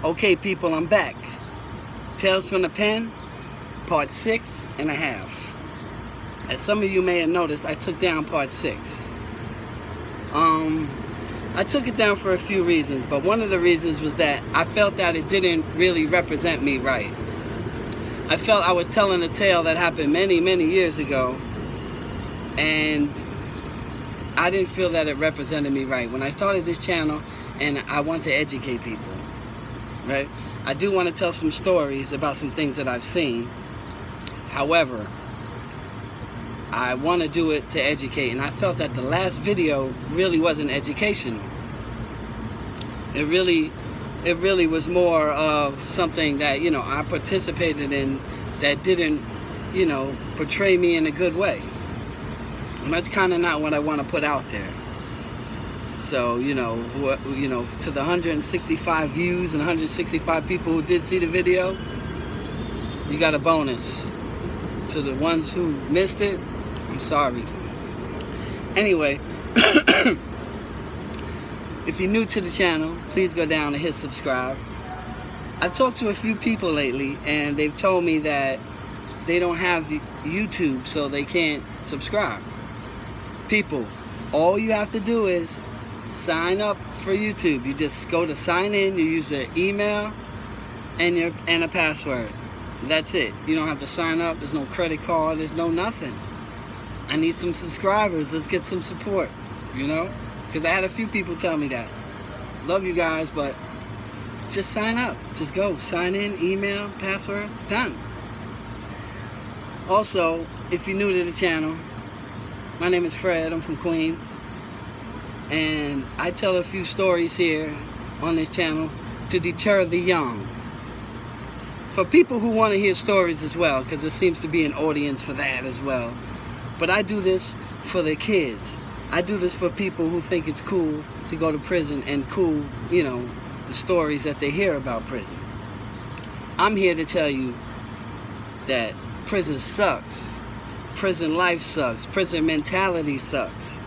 Okay, people, I'm back. Tales from the Pen, part 6.5. As some of you may have noticed, I took down part 6. I took it down for a few reasons, but one of the reasons was that I felt that it didn't really represent me right. I felt I was telling a tale that happened many, many years ago, and I didn't feel that it represented me right. When I started this channel, and I want to educate people, right? I do want to tell some stories about some things that I've seen. However, I want to do it to educate, and I felt that the last video really wasn't educational. It really was more of something that, I participated in that didn't, portray me in a good way. And that's kind of not what I want to put out there. So, to the 165 views and 165 people who did see the video, you got a bonus. To the ones who missed it, I'm sorry. Anyway, if you're new to the channel, please go down and hit subscribe. I've talked to a few people lately, and they've told me that they don't have YouTube, so they can't subscribe. People, all you have to do is sign up for YouTube. You just go to sign in, you use your email and a password. That's it. You don't have to sign up. There's no credit card. There's no nothing. I need some subscribers. Let's get some support, because I had a few people tell me that. Love you guys, but just sign up. Just go. Sign in, email, password, done. Also, if you're new to the channel, my name is Fred. I'm from Queens. And I tell a few stories here on this channel to deter the young. For people who want to hear stories as well, because there seems to be an audience for that as well. But I do this for the kids. I do this for people who think it's cool to go to prison and cool, the stories that they hear about prison. I'm here to tell you that prison sucks. Prison life sucks. Prison mentality sucks.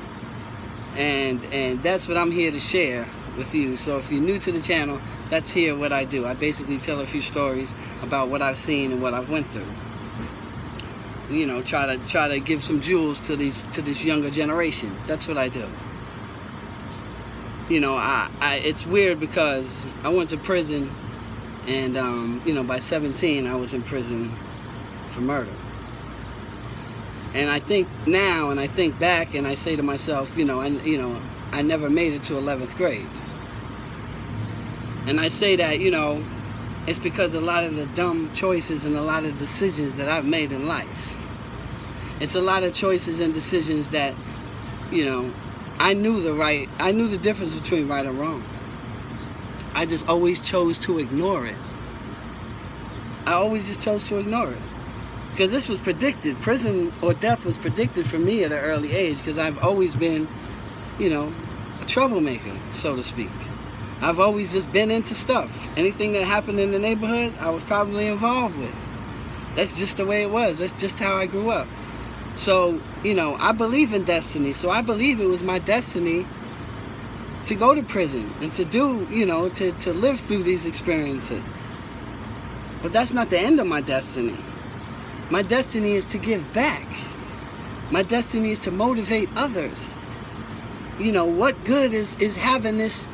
And that's what I'm here to share with you. So if you're new to the channel, that's here what I do. I basically tell a few stories about what I've seen and what I've went through. Try to give some jewels to this younger generation. That's what I do. It's weird because I went to prison, and by 17 I was in prison for murder. And I think now, and I think back, and I say to myself, I never made it to 11th grade. And I say that, it's because a lot of the dumb choices and a lot of decisions that I've made in life. It's a lot of choices and decisions that, I knew the difference between right and wrong. I just always chose to ignore it. I always just chose to ignore it. Because this was predicted. Prison or death was predicted for me at an early age, because I've always been, a troublemaker, so to speak. I've always just been into stuff. Anything that happened in the neighborhood, I was probably involved with. That's just the way it was. That's just how I grew up. So, I believe in destiny. So I believe it was my destiny to go to prison and to do, to live through these experiences. But that's not the end of my destiny. My destiny is to give back. My destiny is to motivate others. What good is having this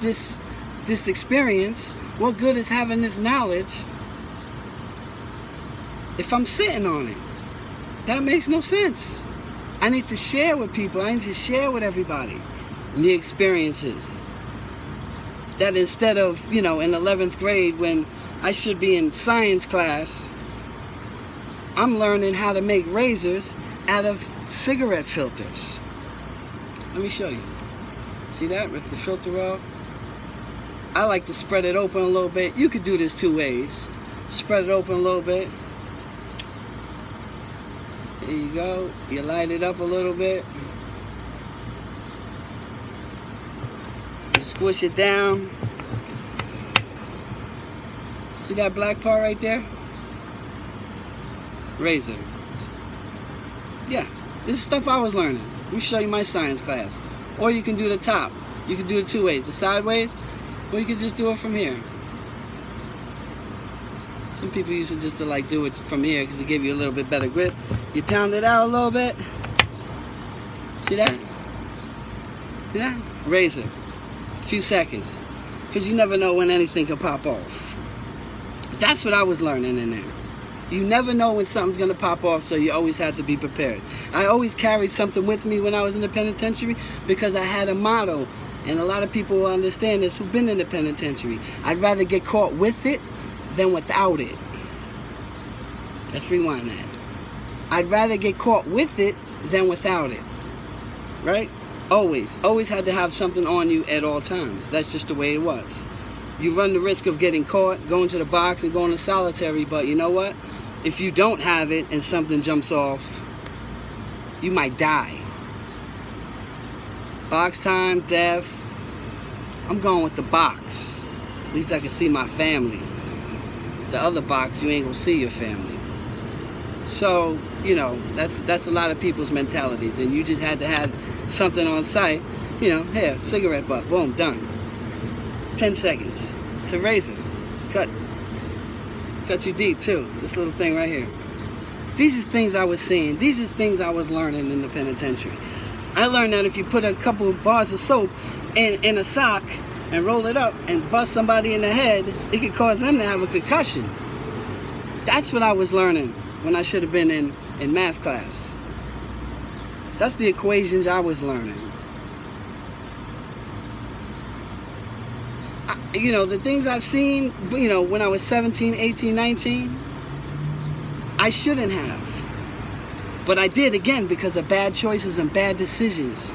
experience? What good is having this knowledge if I'm sitting on it? That makes no sense. I need to share with people. I need to share with everybody the experiences. That instead of, in 11th grade when I should be in science class, I'm learning how to make razors out of cigarette filters. Let me show you. See that? Rip the filter off. I like to spread it open a little bit. You could do this two ways. Spread it open a little bit. There you go. You light it up a little bit. You squish it down. See that black part right there? Razor. Yeah, this is stuff I was learning. Let me show you my science class. Or you can do the top. You can do it two ways. The sideways, or you can just do it from here. Some people used to just like do it from here because it gave you a little bit better grip. You pound it out a little bit. See that? See that? Razor. A few seconds. Because you never know when anything can pop off. That's what I was learning in there. You never know when something's going to pop off, so you always had to be prepared. I always carried something with me when I was in the penitentiary because I had a motto. And a lot of people will understand this who've been in the penitentiary. I'd rather get caught with it than without it. Let's rewind that. I'd rather get caught with it than without it. Right? Always had to have something on you at all times. That's just the way it was. You run the risk of getting caught, going to the box, and going to solitary, but you know what? If you don't have it and something jumps off, you might die. Box time, death. I'm going with the box. At least I can see my family. The other box, you ain't gonna see your family. So, you know, that's a lot of people's mentalities. And you just had to have something on site. You know, here, cigarette butt, boom, done. 10 seconds. It's a razor. Cut you deep too. This little thing right here. These are things I was seeing. These are things I was learning in the penitentiary. I learned that if you put a couple of bars of soap in a sock and roll it up and bust somebody in the head, it could cause them to have a concussion. That's what I was learning when I should have been in math class. That's the equations I was learning. You know, the things I've seen, you know, when I was 17, 18, 19, I shouldn't have. But I did, again, because of bad choices and bad decisions.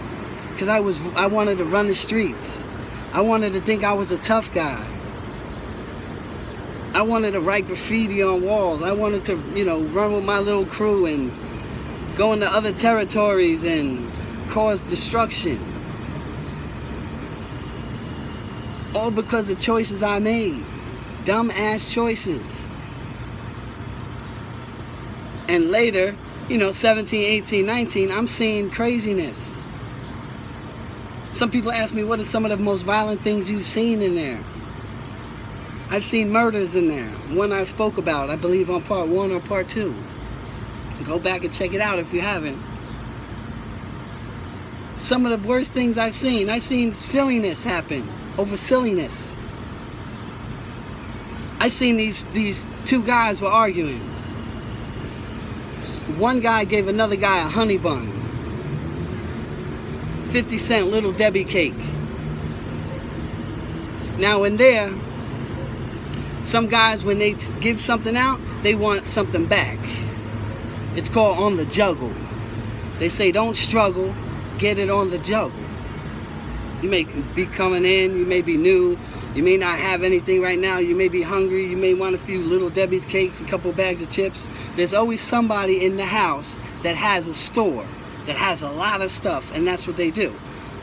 Because I wanted to run the streets. I wanted to think I was a tough guy. I wanted to write graffiti on walls. I wanted to, you know, run with my little crew and go into other territories and cause destruction. All because of choices I made. Dumb ass choices. And later, you know, 17, 18, 19, I'm seeing craziness. Some people ask me, what are some of the most violent things you've seen in there? I've seen murders in there. One I spoke about, I believe on part 1 or part 2. Go back and check it out if you haven't. Some of the worst things I've seen silliness happen over silliness. I seen these two guys were arguing. One guy gave another guy a honey bun. 50-cent Little Debbie cake. Now in there, some guys, when they give something out, they want something back. It's called on the juggle. They say don't struggle, get it on the juggle. You may be coming in, you may be new, you may not have anything right now, you may be hungry, you may want a few Little Debbie's cakes, a couple bags of chips. There's always somebody in the house that has a store, that has a lot of stuff, and that's what they do.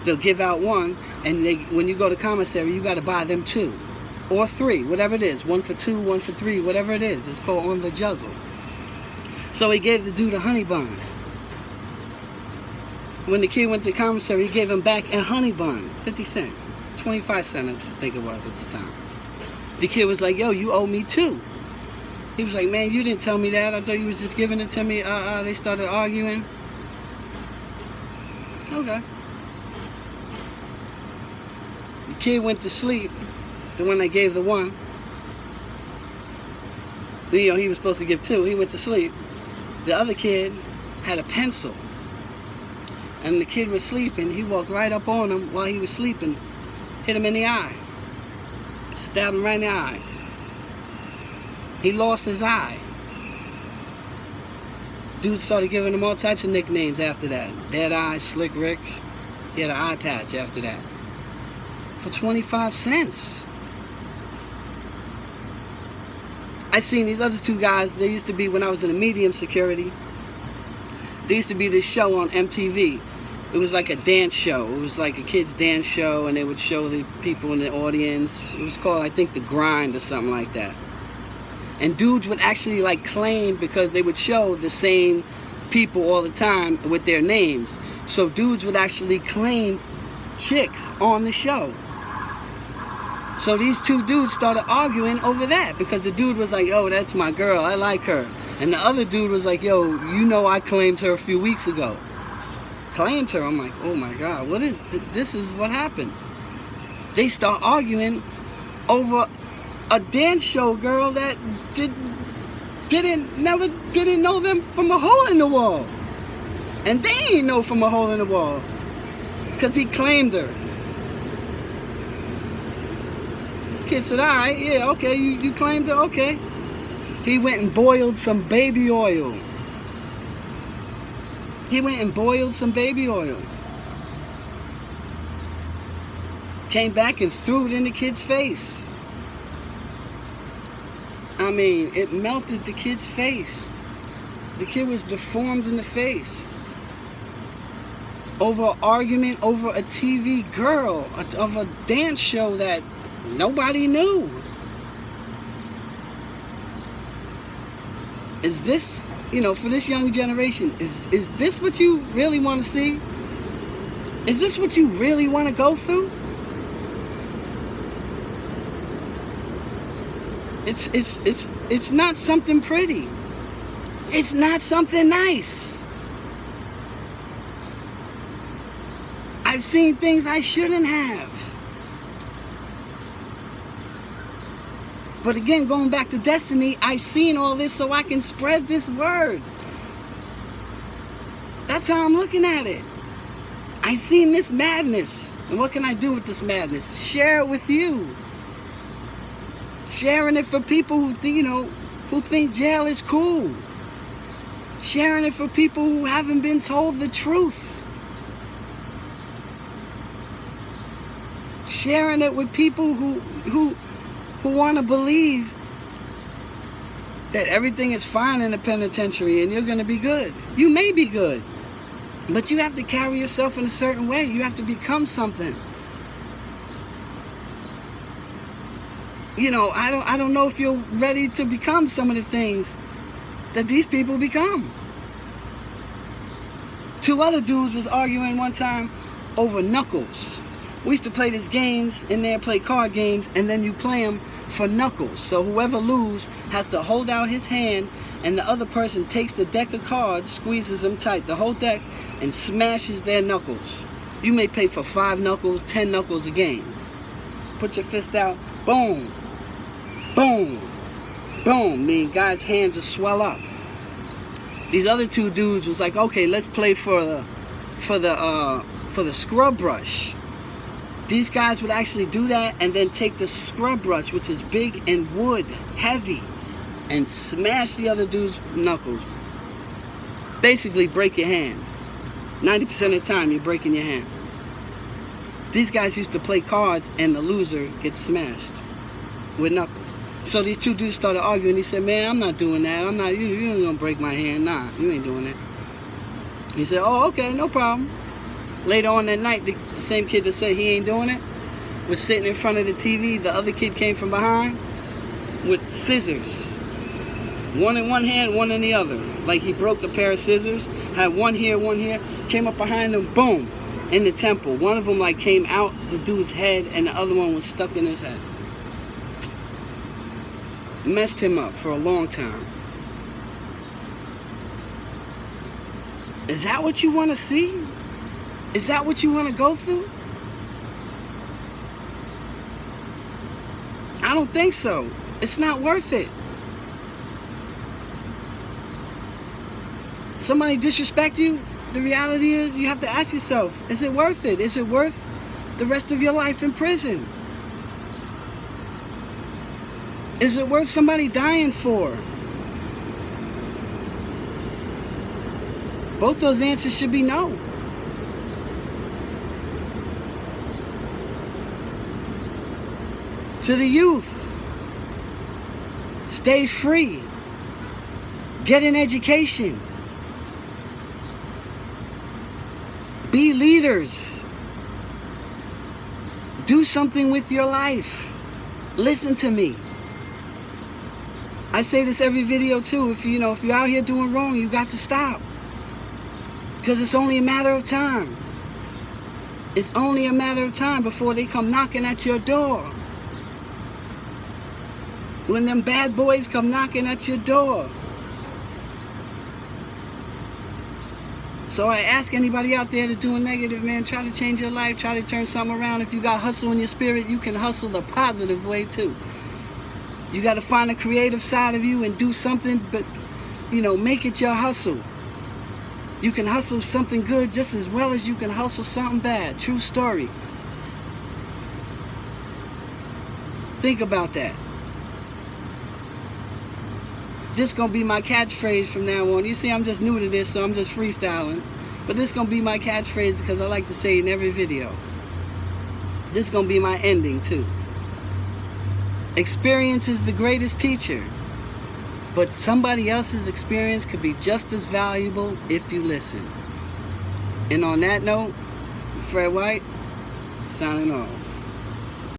They'll give out one, and when you go to commissary, you got to buy them 2 or 3, whatever it is. 1 for 2, 1 for 3, whatever it is. It's called on the juggle. So he gave the dude a honey bun. When the kid went to commissary, he gave him back a honey bun, 50 cents, 25 cents, I think it was at the time. The kid was like, yo, you owe me 2. He was like, man, you didn't tell me that. I thought you was just giving it to me. They started arguing. Okay. The kid went to sleep, the one that gave the 1. You know, he was supposed to give 2. He went to sleep. The other kid had a pencil. And the kid was sleeping. He walked right up on him while he was sleeping. Hit him in the eye. Stabbed him right in the eye. He lost his eye. Dude started giving him all types of nicknames after that. Dead Eye, Slick Rick. He had an eye patch after that. For 25 cents. I seen these other 2 guys. They used to be, when I was in the medium security, there used to be this show on MTV. It was like a dance show. It was like a kid's dance show, and they would show the people in the audience. It was called, I think, The Grind or something like that. And dudes would actually like claim, because they would show the same people all the time with their names. So dudes would actually claim chicks on the show. So these two dudes started arguing over that because the dude was like, yo, that's my girl, I like her. And the other dude was like, yo, you know I claimed her a few weeks ago. Claimed her. I'm like, oh my God, what is this? Is what happened. They start arguing over a dance show girl that didn't know them from a hole in the wall. And they didn't know from a hole in the wall because he claimed her. Kid said, all right, yeah, okay, you claimed her, okay. He went and boiled some baby oil. Came back and threw it in the kid's face. I mean, it melted the kid's face. The kid was deformed in the face. Over an argument over a TV girl, of a dance show that nobody knew. Is this, for this young generation, is this what you really want to see? Is this what you really want to go through? It's not something pretty. It's not something nice. I've seen things I shouldn't have. But again, going back to destiny, I seen all this so I can spread this word. That's how I'm looking at it. I seen this madness. And what can I do with this madness? Share it with you. Sharing it for people who think jail is cool. Sharing it for people who haven't been told the truth. Sharing it with people who want to believe that everything is fine in the penitentiary and you're going to be good. You may be good, but you have to carry yourself in a certain way. You have to become something. I don't know if you're ready to become some of the things that these people become. Two other dudes was arguing one time over knuckles. We used to play these games in there, play card games, and then you play them for knuckles. So whoever loses has to hold out his hand, and the other person takes the deck of cards, squeezes them tight, the whole deck, and smashes their knuckles. You may pay for 5 knuckles, 10 knuckles a game. Put your fist out, boom, boom, boom. Guys' hands will swell up. These other two dudes was like, okay, let's play for the scrub brush. These guys would actually do that and then take the scrub brush, which is big and wood, heavy, and smash the other dude's knuckles. Basically break your hand. 90% of the time you're breaking your hand. These guys used to play cards and the loser gets smashed with knuckles. So these two dudes started arguing. He said, man, I'm not doing that. You ain't gonna break my hand. Nah, you ain't doing that. He said, oh, okay, no problem. Later on that night, the same kid that said he ain't doing it was sitting in front of the TV. The other kid came from behind with scissors. One in one hand, one in the other. Like he broke a pair of scissors, had one here, came up behind him, boom, in the temple. One of them came out the dude's head and the other one was stuck in his head. Messed him up for a long time. Is that what you want to see? Is that what you want to go through? I don't think so. It's not worth it. Somebody disrespect you, the reality is you have to ask yourself, is it worth it? Is it worth the rest of your life in prison? Is it worth somebody dying for? Both those answers should be no. To the youth, stay free. Get an education. Be leaders. Do something with your life. Listen to me. I say this every video too. If you're out here doing wrong, you got to stop. Because it's only a matter of time. It's only a matter of time before they come knocking at your door. when them bad boys come knocking at your door. So I ask anybody out there that's doing negative, man, try to change your life, try to turn something around. If you got hustle in your spirit, you can hustle the positive way too. You got to find the creative side of you and do something, but, you know, make it your hustle. You can hustle something good just as well as you can hustle something bad. True story. Think about that. This gonna be my catchphrase from now on. You see, I'm just new to this, so I'm just freestyling. But this gonna be my catchphrase because I like to say it in every video. This gonna be my ending too. Experience is the greatest teacher, but somebody else's experience could be just as valuable if you listen. And on that note, Fred White, signing off.